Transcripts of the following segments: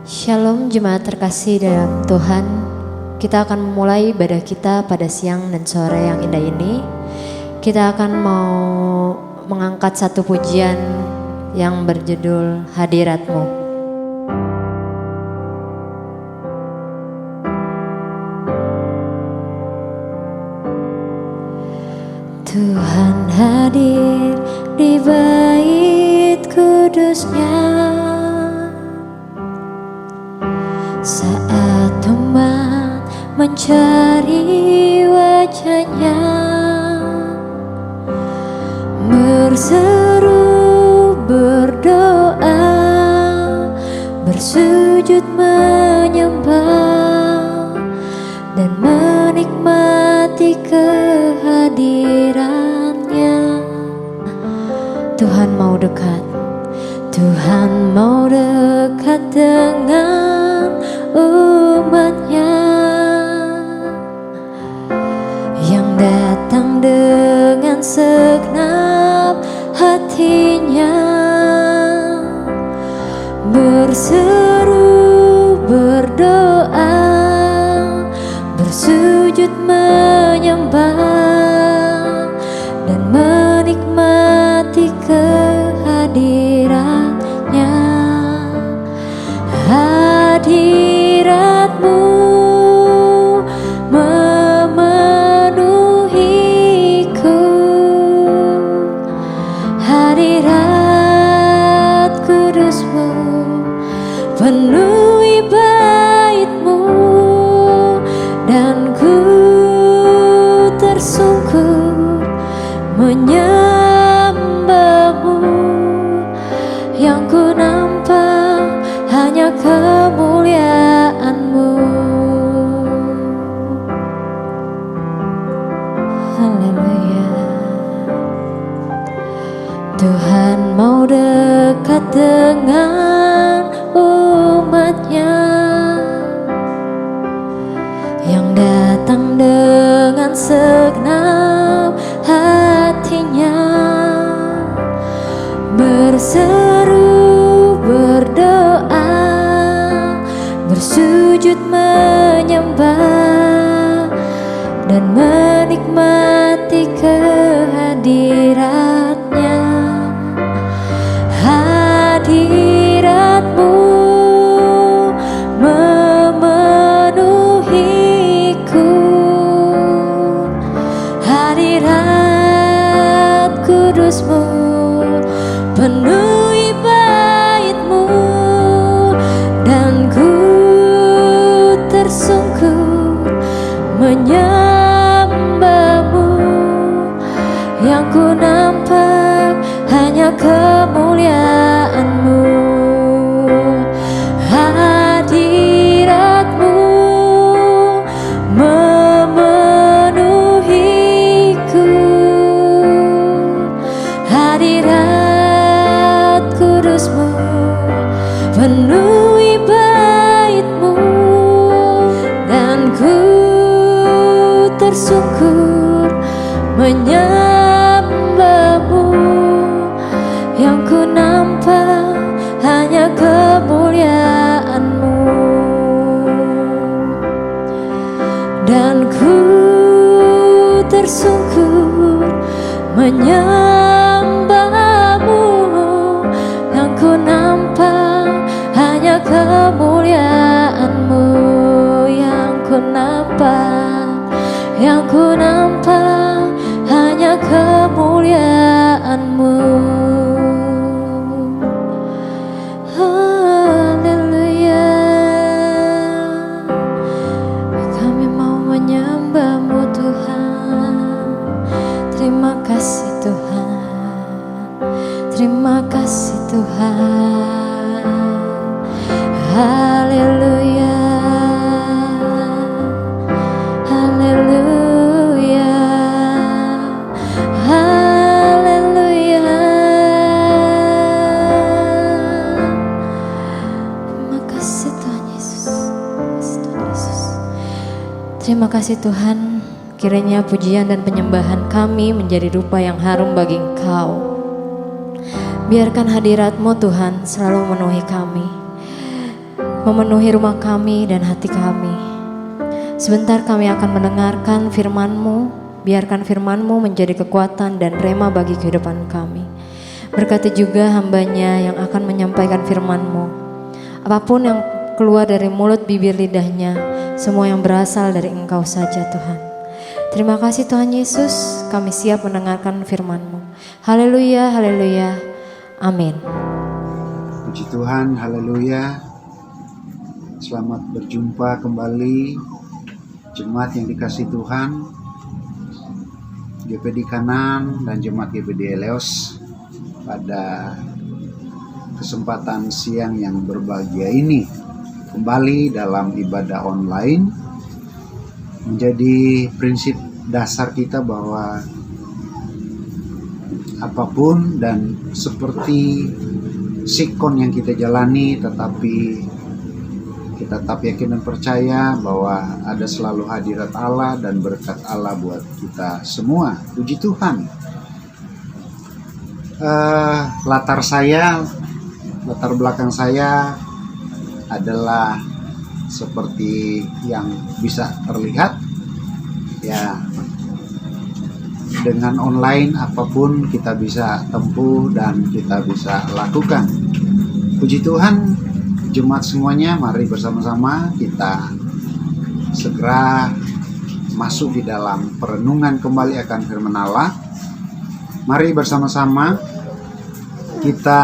Shalom jemaat terkasih dalam Tuhan. Kita akan memulai ibadah kita pada siang dan sore yang indah ini. Kita akan mau mengangkat satu pujian yang berjudul Hadirat-Mu. Tuhan hadir di bait kudusnya saat umat mencari wajahnya, berseru, berdoa, bersujud menyembah dan menikmati kehadirannya. Tuhan mau dekat, Tuhan mau dekat dengan umatnya yang datang dengan segenap hatinya, berseru, berdoa, bersujud menyembah dan menikmati kehadirannya. Hadirat-Mu memenuhiku, hadirat kudus-Mu penuhi bait-Mu, dan ku tersungkur menyembah-Mu. Yang ku nampak hanya kemuliaan-Mu. Haleluya. Tuhan mau dekat dengan umat-Nya yang datang dengan segenap hatinya, berseru, berdoa, bersujud menyembah dan menikmati kehadirat-Nya. Hadirat-Mu memenuhiku, hadirat kudus-Mu penuhi bait-Mu, dan ku tersungkur menyembah-Mu. Yang ku nampak hanya kemuliaan-Mu. Hadirat-Mu memenuhiku, hadirat kudus-Mu penuhi bait-Mu, dan ku tersungkur menyembah-Mu. Yang ku nampak hanya kemuliaan-Mu, dan ku tersungkur menyembah-Mu. Yang ku nampak hanya kemuliaan-Mu. Yang ku nampak, yang ku nampak hanya kemuliaan-Mu. Haleluya. Kami mau menyembah-Mu Tuhan. Terima kasih Tuhan, terima kasih Tuhan. Haleluya, haleluya, haleluya. Terima kasih Tuhan Yesus, terima kasih Tuhan. Kiranya pujian dan penyembahan kami menjadi rupa yang harum bagi Engkau. Biarkan hadirat-Mu Tuhan selalu memenuhi kami. memenuhi rumah kami dan hati kami. Sebentar kami akan mendengarkan firman-Mu, biarkan firman-Mu menjadi kekuatan dan rema bagi kehidupan kami. Berkati juga hamba-Nya yang akan menyampaikan firman-Mu. Apapun yang keluar dari mulut bibir lidahnya, semua yang berasal dari Engkau saja Tuhan. Terima kasih Tuhan Yesus, kami siap mendengarkan firman-Mu. Haleluya, haleluya, amin. Puji Tuhan, haleluya. Selamat berjumpa kembali jemaat yang dikasihi Tuhan, GPD Kanan dan jemaat GPD Eleos pada kesempatan siang yang berbahagia ini. Kembali dalam ibadah online menjadi prinsip dasar kita bahwa apapun dan seperti sikon yang kita jalani, tetapi kita tetap yakin dan percaya bahwa ada selalu hadirat Allah dan berkat Allah buat kita semua. Puji Tuhan. Latar belakang saya adalah seperti yang bisa terlihat, ya, dengan online apapun kita bisa tempuh dan kita bisa lakukan. Puji Tuhan, jemaat semuanya, mari bersama-sama kita segera masuk di dalam perenungan kembali akan firman Allah. Mari bersama-sama kita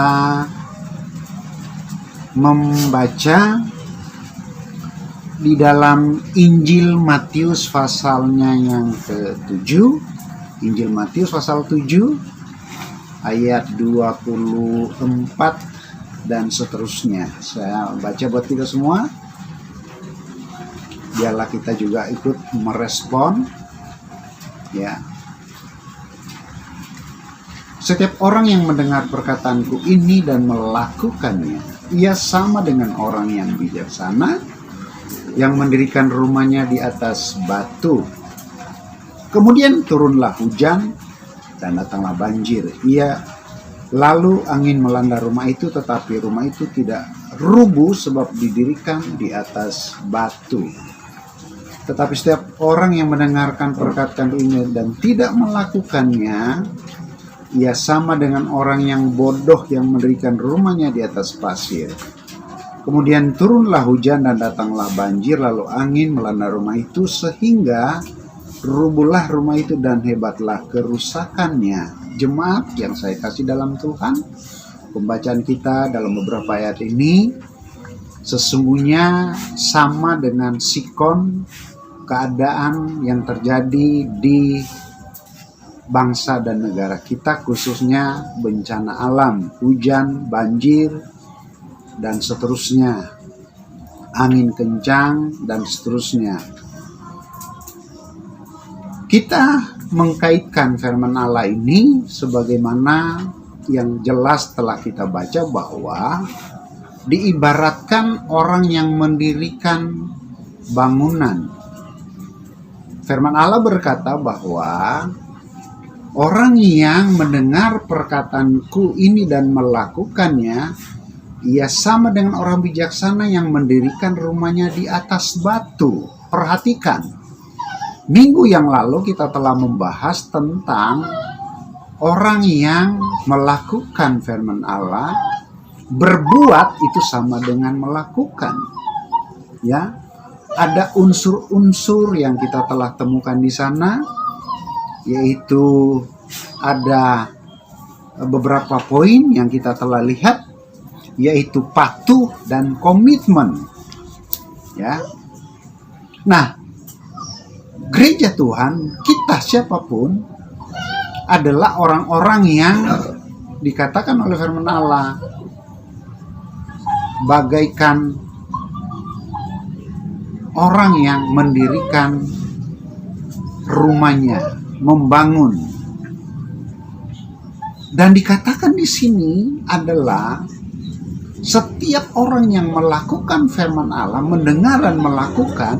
membaca di dalam Injil Matius pasalnya yang ke-7, Injil Matius pasal 7 ayat 24 dan seterusnya. Saya baca buat kita semua, biarlah kita juga ikut merespon, ya. Setiap orang yang mendengar perkataanku ini dan melakukannya, ia sama dengan orang yang bijaksana yang mendirikan rumahnya di atas batu. Kemudian turunlah hujan dan datanglah banjir. Lalu angin melanda rumah itu, tetapi rumah itu tidak rubuh sebab didirikan di atas batu. Tetapi setiap orang yang mendengarkan perkataan ini dan tidak melakukannya, ia sama dengan orang yang bodoh yang mendirikan rumahnya di atas pasir. Kemudian turunlah hujan dan datanglah banjir, lalu angin melanda rumah itu sehingga rubuhlah rumah itu dan hebatlah kerusakannya. Jemaat yang saya kasih dalam Tuhan, pembacaan kita dalam beberapa ayat ini sesungguhnya sama dengan sikon keadaan yang terjadi di bangsa dan negara kita, khususnya bencana alam, hujan, banjir, dan seterusnya, angin kencang, dan seterusnya. Kita mengkaitkan firman Allah ini sebagaimana yang jelas telah kita baca bahwa diibaratkan orang yang mendirikan bangunan. Firman Allah berkata bahwa orang yang mendengar perkataanku ini dan melakukannya, ia sama dengan orang bijaksana yang mendirikan rumahnya di atas batu. Perhatikan, minggu yang lalu kita telah membahas tentang orang yang melakukan firman Allah, berbuat itu sama dengan melakukan. Ya, ada unsur-unsur yang kita telah temukan di sana, yaitu ada beberapa poin yang kita telah lihat, yaitu patuh dan komitmen. Ya. Nah, gereja Tuhan, kita siapapun adalah orang-orang yang dikatakan oleh firman Allah bagaikan orang yang mendirikan rumahnya, membangun. Dan dikatakan di sini adalah setiap orang yang melakukan firman Allah, mendengar dan melakukan,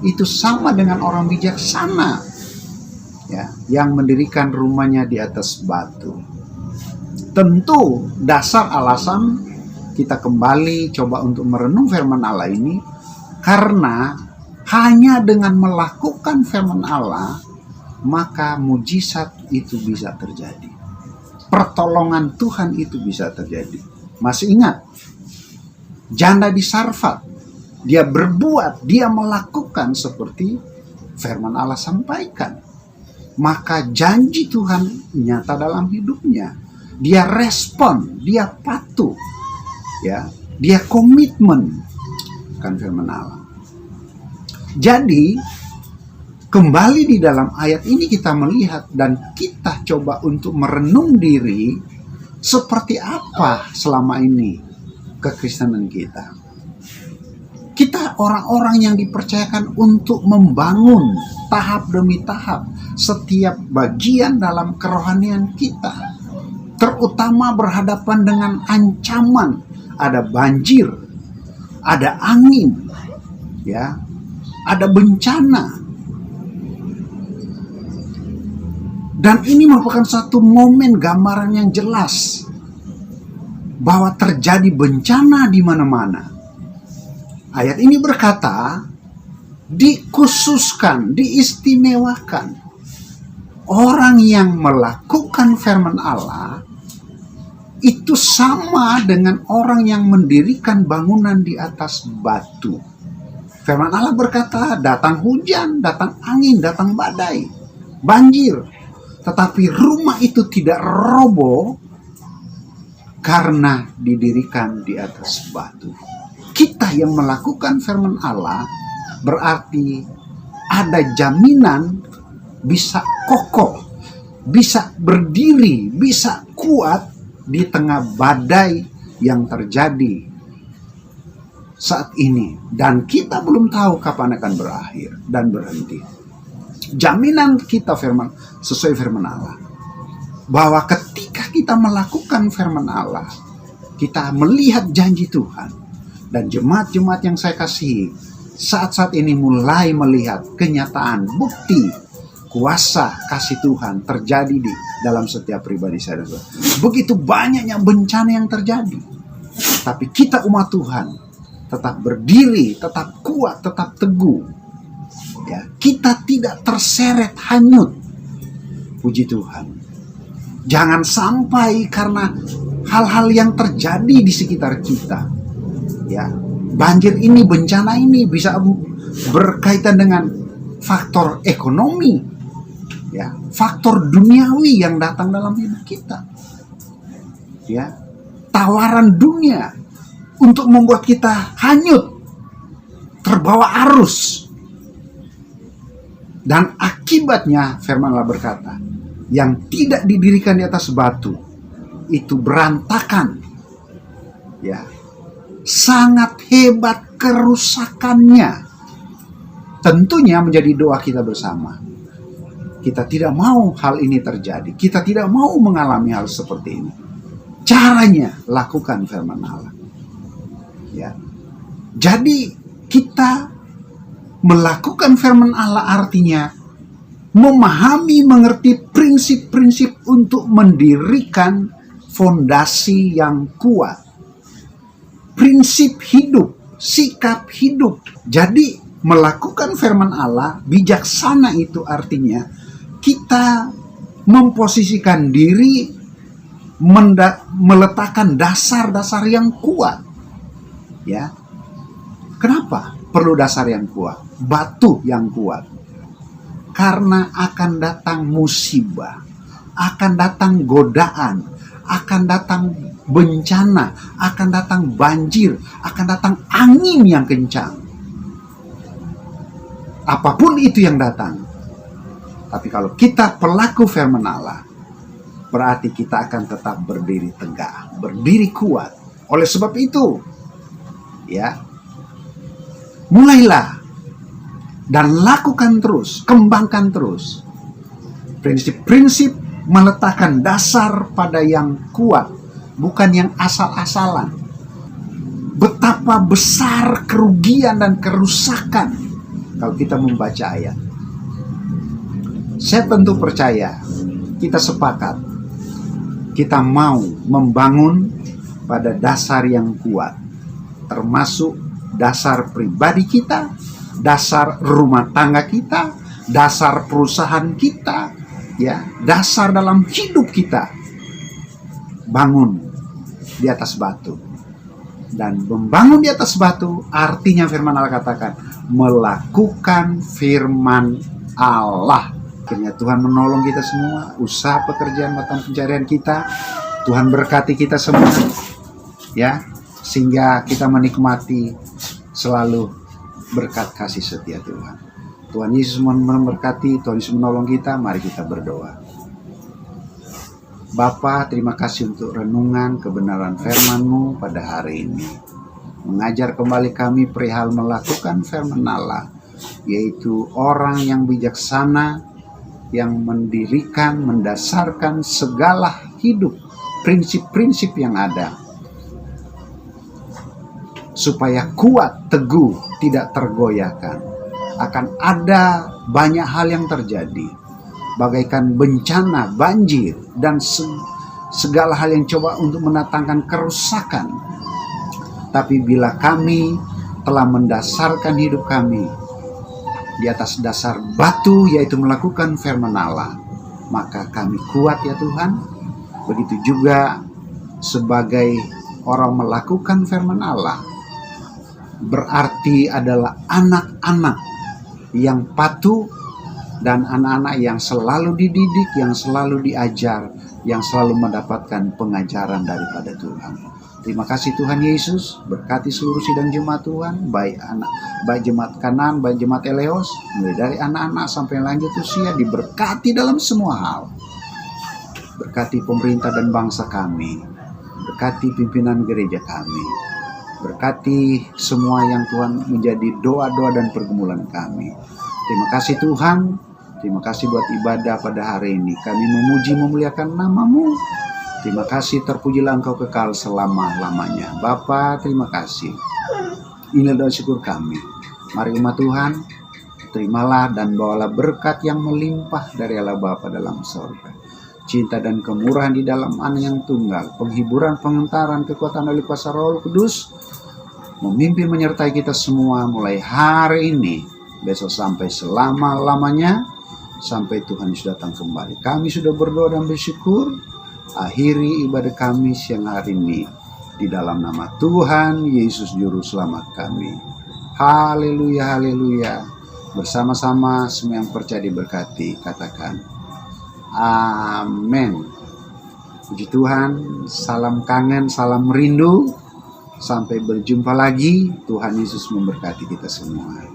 itu sama dengan orang bijaksana, ya, yang mendirikan rumahnya di atas batu. Tentu dasar alasan kita kembali coba untuk merenung firman Allah ini, karena hanya dengan melakukan firman Allah maka mujizat itu bisa terjadi. Pertolongan Tuhan itu bisa terjadi. Masih ingat janda di Sarfat, dia berbuat, dia melakukan seperti firman Allah sampaikan. Maka janji Tuhan nyata dalam hidupnya. Dia respon, dia patuh, ya, dia komitmen kan firman Allah. Jadi kembali di dalam ayat ini kita melihat dan kita coba untuk merenung diri seperti apa selama ini kekristenan kita. Kita orang-orang yang dipercayakan untuk membangun tahap demi tahap setiap bagian dalam kerohanian kita. Terutama berhadapan dengan ancaman, ada banjir, ada angin, ya, ada bencana. Dan ini merupakan satu momen gambaran yang jelas bahwa terjadi bencana di mana-mana. Ayat ini berkata, dikhususkan, diistimewakan orang yang melakukan firman Allah itu sama dengan orang yang mendirikan bangunan di atas batu. Firman Allah berkata, datang hujan, datang angin, datang badai, banjir, tetapi rumah itu tidak roboh karena didirikan di atas batu. Kita yang melakukan firman Allah berarti ada jaminan bisa kokoh, bisa berdiri, bisa kuat di tengah badai yang terjadi saat ini. Dan kita belum tahu kapan akan berakhir dan berhenti. Jaminan kita sesuai firman Allah, bahwa ketika kita melakukan firman Allah, kita melihat janji Tuhan. Dan jemaat-jemaat yang saya kasihi, saat-saat ini mulai melihat kenyataan, bukti, kuasa kasih Tuhan terjadi di dalam setiap pribadi saya. Begitu banyaknya bencana yang terjadi, tapi kita umat Tuhan tetap berdiri, tetap kuat, tetap teguh. Ya, kita tidak terseret hanyut. Puji Tuhan. Jangan sampai karena hal-hal yang terjadi di sekitar kita, ya, banjir ini, bencana ini bisa berkaitan dengan faktor ekonomi, ya, faktor duniawi yang datang dalam hidup kita, ya, tawaran dunia untuk membuat kita hanyut, terbawa arus. Dan akibatnya firman Allah berkata, yang tidak didirikan di atas batu itu berantakan, ya, sangat hebat kerusakannya. Tentunya menjadi doa kita bersama. Kita tidak mau hal ini terjadi. Kita tidak mau mengalami hal seperti ini. Caranya lakukan firman Allah. Ya. Jadi kita melakukan firman Allah artinya memahami, mengerti prinsip-prinsip untuk mendirikan fondasi yang kuat. Prinsip hidup, sikap hidup. Jadi melakukan firman Allah bijaksana itu artinya kita memposisikan diri, meletakkan dasar-dasar yang kuat. Ya. Kenapa perlu dasar yang kuat? Batu yang kuat. Karena akan datang musibah, akan datang godaan, akan datang bencana, akan datang banjir, akan datang angin yang kencang. Apapun itu yang datang. Tapi kalau kita pelaku firman Allah, berarti kita akan tetap berdiri tegak, berdiri kuat. Oleh sebab itu, ya, mulailah dan lakukan terus, kembangkan terus prinsip-prinsip, meletakkan dasar pada yang kuat, bukan yang asal-asalan. Betapa besar kerugian dan kerusakan kalau kita membaca ayat. Saya tentu percaya, kita sepakat, kita mau membangun pada dasar yang kuat, termasuk dasar pribadi kita, dasar rumah tangga kita, dasar perusahaan kita, ya, dasar dalam hidup kita. Bangun di atas batu. Dan membangun di atas batu artinya firman Allah katakan melakukan firman Allah. Akhirnya Tuhan menolong kita semua, usaha pekerjaan mata pencarian kita. Tuhan berkati kita semua, ya, sehingga kita menikmati selalu berkat kasih setia Tuhan. Tuhan Yesus memberkati, Tuhan Yesus menolong kita. Mari kita berdoa. Bapa, terima kasih untuk renungan kebenaran firman-Mu pada hari ini. Mengajar kembali kami perihal melakukan firman Allah, yaitu orang yang bijaksana, yang mendirikan, mendasarkan segala hidup, prinsip-prinsip yang ada, supaya kuat, teguh, tidak tergoyahkan. Akan ada banyak hal yang terjadi, bagaikan bencana, banjir, dan segala hal yang coba untuk mendatangkan kerusakan. Tapi bila kami telah mendasarkan hidup kami di atas dasar batu, yaitu melakukan firman Allah, maka kami kuat ya Tuhan. Begitu juga sebagai orang melakukan firman Allah, berarti adalah anak-anak yang patuh dan anak-anak yang selalu dididik, yang selalu diajar, yang selalu mendapatkan pengajaran daripada Tuhan. Terima kasih Tuhan Yesus, berkati seluruh sidang jemaat Tuhan, baik jemaat Kanan, baik jemaat Eleos, mulai dari anak-anak sampai lanjut usia, diberkati dalam semua hal. Berkati pemerintah dan bangsa kami, berkati pimpinan gereja kami, berkati semua yang Tuhan menjadi doa-doa dan pergumulan kami. Terima kasih Tuhan, terima kasih buat ibadah pada hari ini. Kami memuji memuliakan nama-Mu. Terima kasih, terpujilah Engkau kekal selama-lamanya. Bapa, terima kasih. Inilah doa syukur kami. Mari umat Tuhan, terimalah dan bawalah berkat yang melimpah dari Allah Bapa dalam surga. Cinta dan kemurahan di dalam Anak yang tunggal, penghiburan, pengentaran, kekuatan dari kuasa Roh Kudus, memimpin menyertai kita semua mulai hari ini, besok sampai selama-lamanya, sampai Tuhan Yesus datang kembali. Kami sudah berdoa dan bersyukur. Akhiri ibadah kami siang hari ini di dalam nama Tuhan Yesus Juru Selamat kami. Haleluya, haleluya. Bersama-sama semua yang percaya diberkati, katakan amin. Puji Tuhan, salam kangen, salam rindu. Sampai berjumpa lagi. Tuhan Yesus memberkati kita semua.